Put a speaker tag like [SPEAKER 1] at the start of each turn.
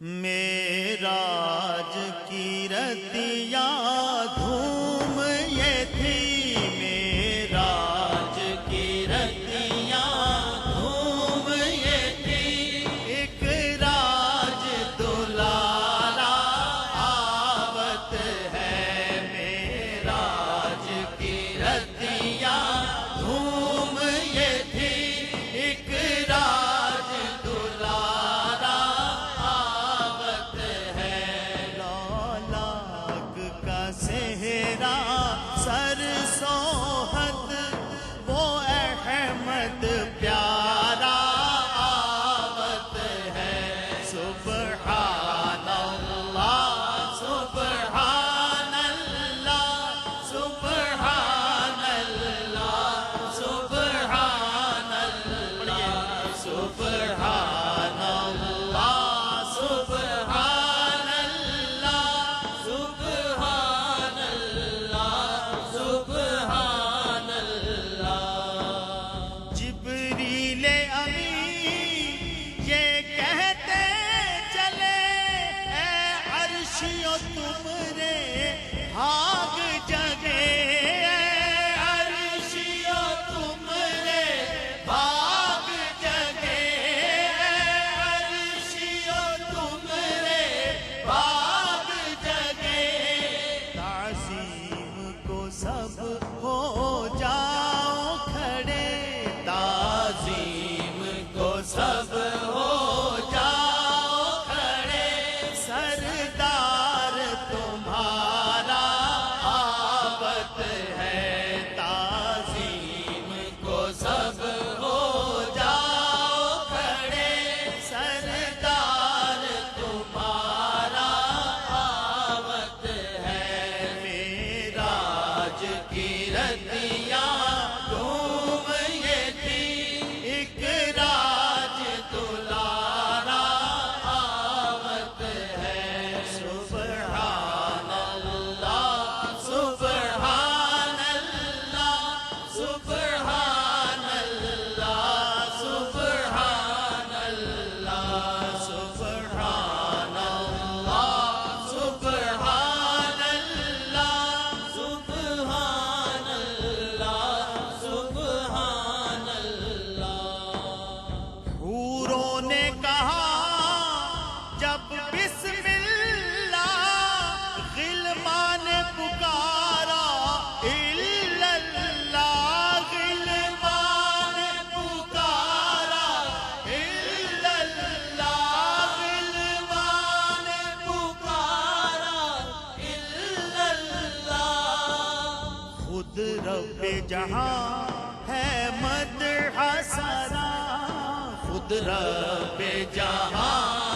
[SPEAKER 1] معراج کی رتیاں دھوم یہ تھی، معراج کی رتیاں دھوم یہ تھی، ایک راج دلارا آوت ہے، معراج کی رتیاں دھوم یہ تھی، ایک راج دلارا آوت ہے، لولاک کا صحرا سر سوہد وہ احمد پیارا آوت ہے، سبحان اللہ سبحان اللہ سبحان اللہ سبحان اللہ سبحان اللہ سبحان اللہ سبحان اللہ سبحان اللہ۔ جبریل امین یہ کہتے چلے، اے عرشیو تمہرے بھاگ جگے، اے عرشیو تمہرے بھاگ جگے، اے عرشیو تمہرے بھاگ جگے، تعظیم کو سب ہو جاؤ کھڑے، تعظیم کو سب ہو جاؤ کھڑے، سردار تمہارا آوت ہے، تعظیم کو سب ہو جاؤ کھڑے، سردار تمہارا آوت ہے، معراج کی رتیاں دھوم یہ تھی، ایک راج دلارا آوت ہے، سبحان اللہ سبحان اللہ سبحان اللہ سبحان اللہ سبحان اللہ سبحان اللہ سبحان اللہ سبحان اللہ۔ حوروں نے کہا جب بسم اللہ، غلمان پکارا الا اللہ، غلمان پکارا الا اللہ، غلمان پکارا الا اللہ۔ خود رب جہاں ہے مدح سرا، خود رب جہاں